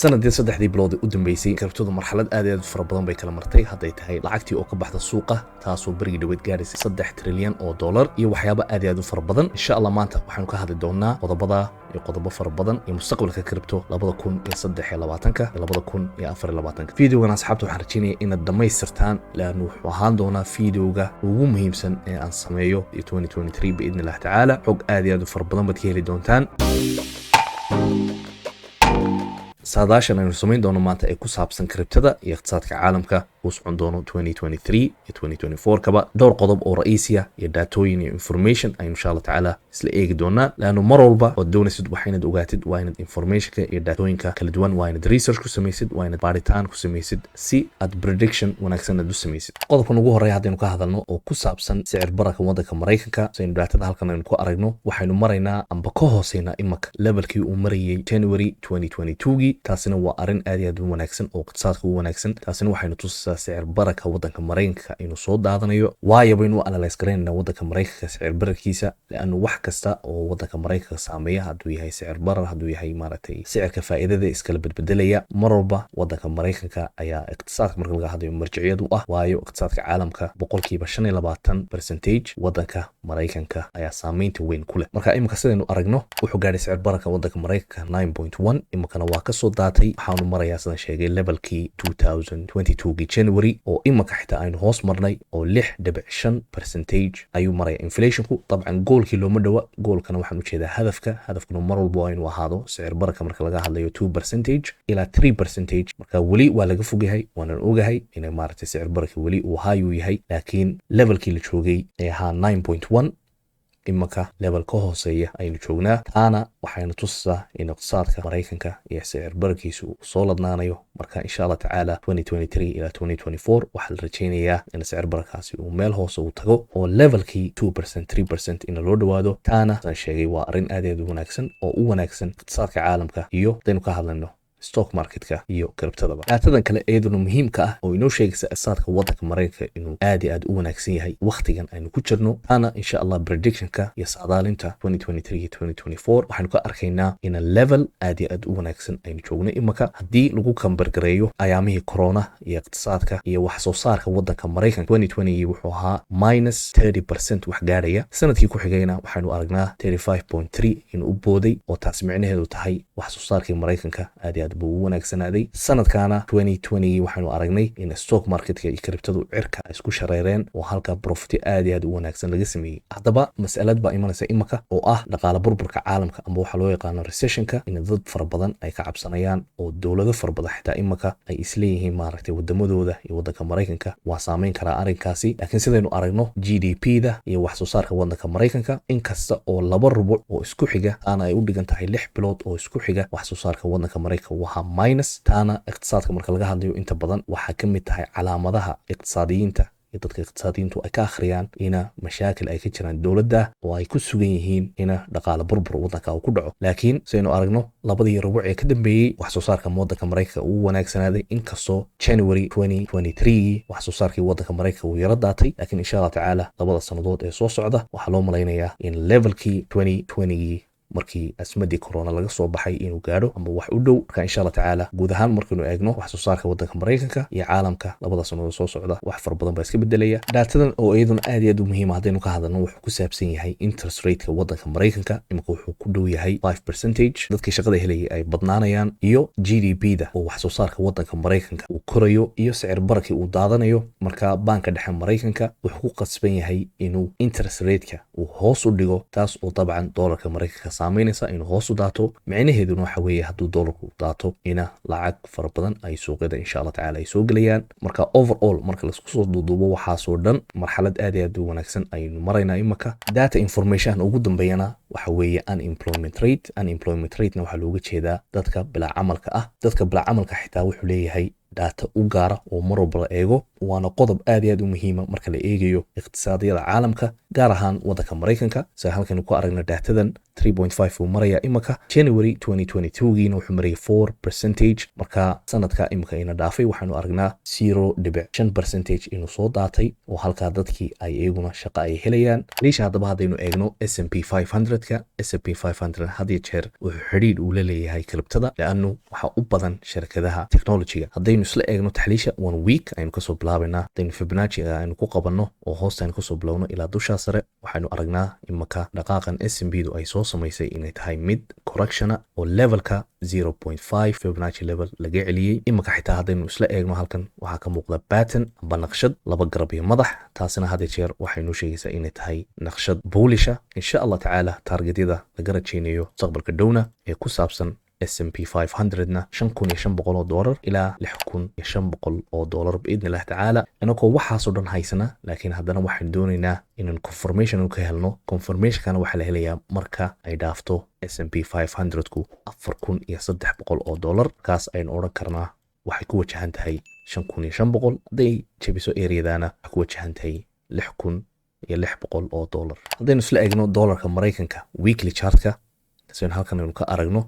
sanadii saddexdii bilood u dambeysay kriptadu marxalad aad iyo aad fara badan bay kala martay hadday tahay lacagtii oo ka baxda suuqa taasoo berigi dhaweyd gaadhaysay 3 trilyan oo dollar iyo waxyaabo aad iyo aad u fara badan insha Allah maanta waxaanu ka hadli doonaa qodobada iyo qodobo fara badan iyo mustaqbalka kripto 2023 iyo 2024 videogan asxaabta waxaan rajaynayaa inaad dhamaystirtaan laanu wuxuu ahaan doonaa videoga ugu muhiimsan ee aan sameeyo 2023 biidnillah tacaala xog aad iyo aad u fara badan baad ka heli doontaan saadaashan aynu samayn doono maanta ee ku saabsan kriptada iyo iqtisaadka caalamka uu socon doono 2023 iyo 2024 kaba dhowr qodob oo ra'iisiya iyo daatooyin iyo information aynu insha Allah tacaala isla eegi doonaa laanu mar walba oo doonaysid waxaynad ogaatid waa inaad informationka iyo daatooyinka kala duwan waa inaad research ku samaysid waa inaad baaritaan ku samaysid si aad prediction wanaagsan aad u samaysid qodobkan ugu horeeya haddaynu ka hadalno oo ku saabsan sicir bararka waddanka Mareykanka saynu daatada halkan aynu ku aragno waxaynu maraynaa amba ka hooseynaa imaka levelkii uu marayay January 2022 taasina waa arin aad iyo aad u wanaagsan oo iqtisaadka u wanaagsan taasina waxaynu tusaa sicir bararka waddanka Mareykanka inuu soo daadanayo waayo baynu analyze gareynaa waddanka Mareykanka sicir bararkiisa laanu wax kasta oo waddanka Mareykanka saameeya hadduu yahay sicir barar hadduu yahay maaragtay sicirka faa'iidada iskala bedbedelaya mar walba waddanka Mareykanka ayaa iqtisaadka marka laga hadlayo marjiciyad u ah waayo iqtisaadka caalamka boqolkiiba 25% waddanka Mareykanka ayaa saameynta weyn ku leh marka imika sidaynu aragno wuxuu gaadhay sicir bararka waddanka Mareykanka 9.1 imikana waa ka soo daatay waxaanu marayaa sidaan sheegay levelkii 2022 January oo imika xitaa aynu hoos marnay oo 6.5% ayuu maraya inflationku dabcan goolkii looma dhawa goolkana waxaan u jeedaa hadafkuna mar walba aynu ahaado sicir bararka marka laga hadlayo 2% ilaa 3% marka wali waa laga fogyahay waanan ogahay inay maaragtay sicir bararka wali uu high u yahay laakiin levelkii la joogay ee ahaa 9.1 imaka level ka hooseeya aynu joognaa taana waxayna tusaa in iqtisaadka Mareykanka iyo sicir bararkiisu soo ladnaanayo marka insha Allah tacaala 2023 ila 2024 waxa la rajaynayaa in sicir bararkaasi uu meel hoose u tago oo levelkii 2% 3% in loo dhawaado taana aan sheegay waa arin aad iyo aad u wanaagsan oo u wanaagsan iqtisaadka caalamka iyo hadaynu ka hadlayno stock marketka iyo kriptadaba daatadan kale eeduna muhiimka ah oo inoo sheegaysa iqtisaadka waddanka Mareykanka inuu aad iyo aad u wanaagsan yahay waqtigan aynu ku jirno ana insha Allah predictionka iyo saadaalinta 2023 iyo 2024 waxaanu ka arkaynaa in level aad iyo aad u wanaagsan aynu joogno imaka haddii lagu kambargareeyo ayaamihii corona iyo iqtisaadka iyo wax soo saarka waddanka Mareykanka 2020 wuxuu ahaa -30% wax gaaraya sanadkii ku xigayna waxaanu aragnaa 35.3 inuu u booday oo taas micnaheedu tahay wax soo saarkii Mareykanka aad iyo aad buu wanaagsanaaday sanadkaana 2020 waxaanu aragnay in stock marketka iyo kriptadu cirka isku shareereen oo halka profit aad iyo aad u wanaagsan laga sameeyay hadaba mas'alad baa imanaysa imaka oo ah dhaqaale burburka caalamka ama waxa loo yaqaan recessionka in dad fara badan ay ka cabsanayaan oo dawlado fara badan xitaa imaka ay isleeyihiin maaragtay wadamadooda iyo waddanka Mareykanka waa saameyn kara arrinkaasi laakiin sidaynu aragno GDP-da iyo wax soo saarka waddanka Mareykanka inkasta oo laba rubuc oo isku xiga ana ay u dhigan tahay 6 bilood oo isku xiga wax soo saarka waddanka Mareykanka waxa minus taana iqtisaadka marka laga hadlayo inta badan waxa ka mid tahay calaamadaha iqtisaadiyiinta iyo dadka iqtisaadiyiintu ay ka akhriyaan ina mashaakil ay ka jiraan dawladda oo ay ku sugan yihiin ina dhaqaale burbur waddanka uu ku dhaco laakiin saynu aragno labadii rubuc ee ka dambeeyay wax soo saarka waddanka Mareykanka uu wanaagsanaaday inkastoo January 2023 wax soo saarkii waddanka Mareykanka uu yara daatay laakiin insha Allah tacaala labada sanadood ee soo socda waxa loo malaynayaa in levelkii 2020 markii asmadii corona laga soo baxay inuu gaadho ama wax u dhow marka insha Allah tacaala guud ahaan markaynu eegno wax soo saarka waddanka Mareykanka iyo caalamka labada sanadood soo socda wax far badan baa iska bedelaya daatadan oo iyaduna aad iyo aad u muhiim ah hadaynu ka hadalno wuxuu ku saabsan yahay interest rate-ka waddanka Mareykanka imika wuxuu ku dhow yahay 5% dadkii shaqada helayay ay badnaanayaan iyo GDP-da oo wax soo saarka waddanka Mareykanka uu korayo iyo sicir bararkii uu daadanayo marka banka dhexe Mareykanka wuxuu ku qasban yahay inuu interest rate-ka uu hoos u dhigo taas oo dabcan dollarka Mareykanka saameynaysa inuu hoos u daato micnaheeduna waxa weeye hadduu dollarku daato ina lacag fara badan ay suuqyada insha Allah tacaala ay soo gelayaan marka overall marka la isku soo duuduubo waxaasoo dhan marxalad aad iyo aad u wanaagsan aynu maraynaa imaka data information ugu dambeeyana waxa weeye unemployment rate na waxa looga jeedaa dadka bilaa camalka ah dadka bilaa camalka xitaa wuxuu leeyahay data u gaara oo mar walba la eego waana qodob aad iyo aad u muhiima marka la eegayo iqtisaadiyada caalamka gaar ahaan waddanka Mareykanka. Sida halkan ku aragna daatadan 3.5 uu maraya imika January 2022giina wuxuu marayay 4%. marka sanadka imika ina dhaafay waxaanu aragnaa 0.5% inuu soo daatay oo halka dadkii ay iyaguna shaqo ay helayaan. liisha haddaba haddaynu eegno S&P 500ka S&P 500 hadii jeer wuxuu xiriir u leeyahay kriptada laanu waxa u badan shirkadaha technology-ga. haddaynu isla eegno taxliisha 1 week aynu kasoo bilaabaynaa haddaynu Fibonacci aynu ku qabanno oo hoosta aynu kasoo bilowno ilaa dusha sare waxaanu aragnaa imika dhaqaaqan S&P-du ay soo samaysay inay tahay mid correctiona oo levelka 0.5 Fibonacci level laga celiyay. imika xitaa haddaynu isla eegno halkan waxaa ka muuqda pattern amba naqshad laba garab iyo madax, taasina hadda jeer waxay noo sheegaysaa inay tahay naqshad bullisha. insha Allah tacaala targetyada laga rajaynayo mustaqbalka dhowna ee ku saabsan S&P 500na $5,500 ilaa $6,500 باذن الله تعالى. انكو waxaas oo dhan haysana laakiin haddana waxaan doonaynaa inaan confirmation ka helno. confirmation kana waxa la helayaa marka ay dhaafto S&P 500ku $4,300 kaas ayaan oran karnaa waxay ku wajahan tahay $5,500 haday jabiso areadana waxay ku wajahan tahay $6,600. haddaynu isla eegno dollarka Mareykanka weekly chartka sida halkan aynu ka aragno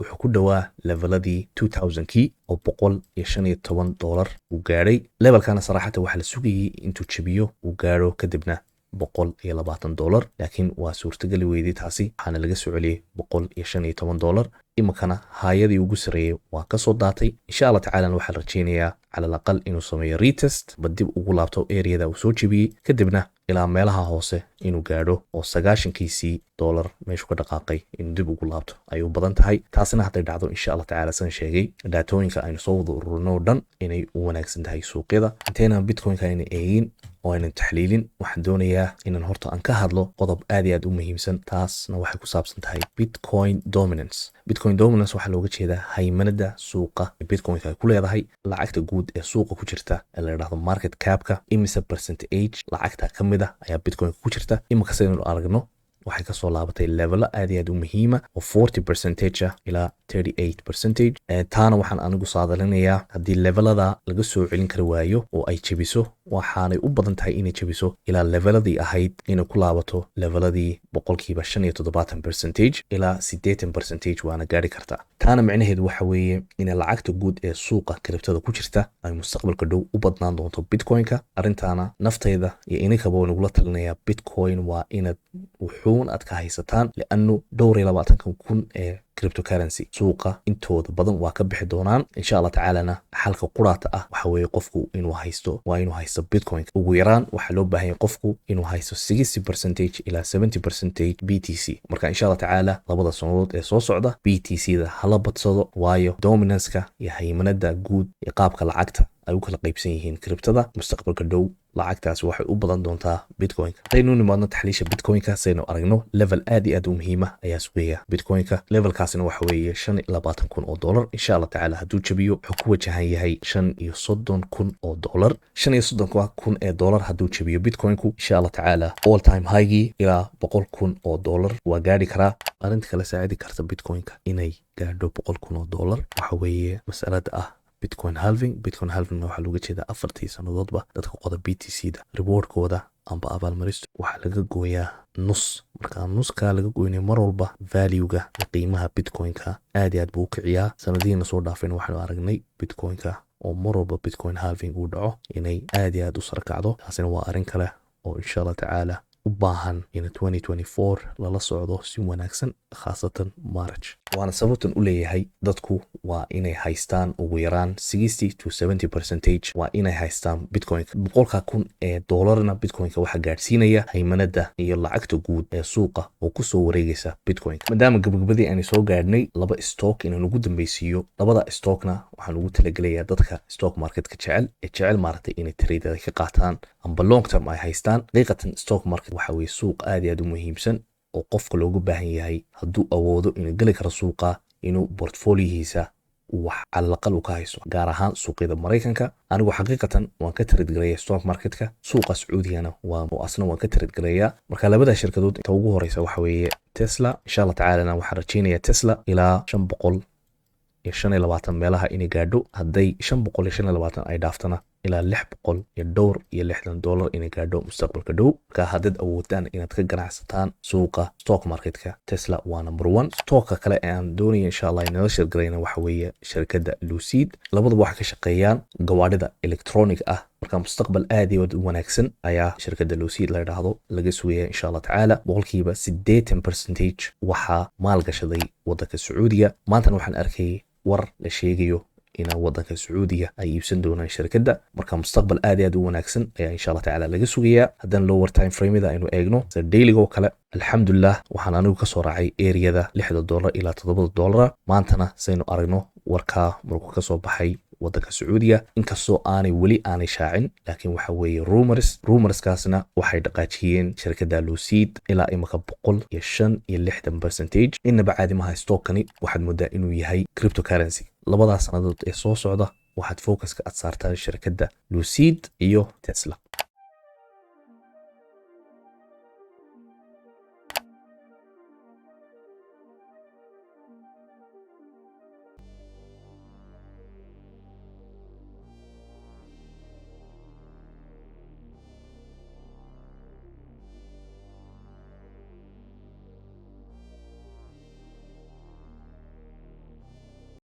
wuxuu ku dhawaa leveladii 2000kii oo $115 uu gaaray. levelkana saraxata waxa la sugayay intuu jabiyo uu gaaro kadibna $120 laakiin waa suurtagal weydii taasi waxaana laga soo celiyay $115. imikana haayadii ugu sareeyay waa ka soo daatay. insha Allah tacaala waxaan rajaynayaa على الأقل إنه سمي ريتست بدي أقول لابتو إيريا دا وسوتشي بي كدبنا إلى ميلها هوسه إنه قادو أو سجاشن كيسي دولار ماشو كدقاقي إنه دب أقول لابتو أيو بدنت هاي تاسنا حتى يدعو إن شاء الله تعالى سن شيء داتوين كأنه صوض رونودن إنه ونكسن هاي سوق كذا انتينا بيتكوين كأنه أين وين تحليلين waxaan doonayaa inaan horta aan ka hadlo qodob aad iyo aad u muhiimsan taasna waxay ku saabsan tahay Bitcoin dominance. Bitcoin dominance waxa looga jeedaa haymanada suuqa Bitcoin ay ku leedahay lacagta guud ee suuqa ku jirta ee la yiraahdo market cap-ka imisa percentage lacagta kamida ayaa Bitcoin ku jirta. imika saynu aragno waxay ka soo laabatay level aad iyo aad u muhiima oo 40% ilaa 38%. taana waxaan anigu saadalinayaa haddii levelada laga soo celin kari waayo oo ay jabiso waxaanay u badan tahay inay jabiso ilaa leveladii ahayd inay ku laabato leveladii 75% ilaa 80% waana gaari kartaa. taana macnaheedu waxa weeye in lacagta guud ee suuqa kriptada ku jirta ay mustaqbalka dhow u badnaan doonto Bitcoin-ka. arintaana naftayda iyo inikaba waan ugu talinayaa Bitcoin waa inaad wuxuun aad ka haysataan laanu 22,000 ee cryptocurrency suuqa intooda badan waa ka bixi doonaan insha Allah tacaala. xalka quraata ah waxa weeye qofku inuu haysto Bitcoin ugu yaraan waxa loo baahan yahay qofku inuu haysto 60% ilaa 70% BTC. marka insha Allah tacaala labada sanadood ee soo socda BTC-da hala badsado waayo dominance-ka iyo haymanada guud ee qaabka lacagta ay u kala qaybsan yihiin kriptada mustaqbalka dhow lacagtaas waxay u badan doontaa Bitcoin-ka. hadaynu nimaadno taxliisha Bitcoin-ka saynu aragno level aad iyo aad u muhiima ayaa sugaya Bitcoin-ka. levelkaasina waxa weeye $25,000 insha Allah tacaala hadduu jabiyo wuxuu ku wajahan yahay $35,000 $35,000 hadduu jabiyo Bitcoin-ku insha Allah tacaala all time high ilaa $100,000 waa gaari karaa. arinta kale saacidi karta Bitcoin-ka inay gaadho $100,000 waxa weeye mas'alada ah Bitcoin halving waxa looga jeedaa 4 sanadoodba dadka qoda BTC-da reward-kooda amba abaalmaristo waxa laga gooyaa nus. marka nuska laga gooynayo mar walba value-ga qiimaha Bitcoin-ka aad iyo aad buu kiciyaa. sanadiina soo dhaafeen waxaanu aragnay Bitcoin-ka oo mar walba Bitcoin halving uu dhaco inay aad iyo aad u sarkacdo. taasina waa arin kale oo insha Allah tacaala u baahan in 2024 lala socdo si wanaagsan khaasatan March. waana sababtan u leeyahay dadku waa inay haystaan ugu yaraan 60 to 70% waa inay haystaan Bitcoin. $100,000 Bitcoin-ka waxa gaarsiinaya haymanada iyo lacagta guud ee suuqa oo ku soo wareegaysa Bitcoin. maadaama gabagabadii aan soo gaadhnay laba stock inaan ugu dambaysiiyo labada stockna waxaan ugu talagalayaa dadka stock market-ka jecel maartay inay trade ka qaataan amba long term ay haystaan. haqiiqatan stock market waxa weeye suuq aad iyo aad u muhiimsan oo qofka loogu baahan yahay hadduu awoodo inuu gali karo suuqa inuu portfolio-hiisa wax calaqal u ka haysto gaar ahaan suuqyada Mareykanka. anigu xaqiiqatan waan ka trade gareeyaa stock market-ka suuqa Sacuudiyana waan ka trade gareeyaa. marka labada shirkadood inta ugu horeysa waxa weeye Tesla insha Allah tacaala waxaan rajaynayaa Tesla ilaa 525 meelaha inay gaadho. hadday 525 ay dhaaftana ilaa $660 inay gaadho mustaqbalka dhow. Marka haddaad awoodaan inaad ka ganacsataan suuqa stock marketka, Tesla waa number 1. Stocka kale ee aan doonaya insha Allah inala shirgarayna waxa weeye shirkadda Lucid. Labaduba waxay ka shaqeeyaan gawaadhida electronic ah, marka mustaqbal aad iyo aad u wanaagsan ayaa shirkadda Lucid la yiraahdo laga sugaya insha Allah tacaala. boqolkiiba 80% waxaa maalgashaday waddanka Sacuudiga. maantana waxaan arkay war la sheegayo in waddanka Sacuudiga ay iibsan doonaan shirkadda, marka mustaqbal aad iyo aad u wanaagsan ayaa insha Allah tacaala laga sugayaa. haddana lower time frame-da aynu eegno sida daily oo kale, alxamdulillah waxaan anigu ka soo raacay eriyada $6 ilaa $7. maantana saynu aragno warkaa markuu ka soo baxay waddanka Sacuudiga, inkastoo aanay shaacin, laakiin waxa weeye rumorskaasna waxay dhaqaajiyeen shirkadda Lucid ilaa imika 165%. inaba caadi maaha stockani, waxaad moodaa inuu yahay cryptocurrency. labadaas sanadood ee soo socda waxaad focuska aad saartaan shirkadda Lucid iyo Tesla.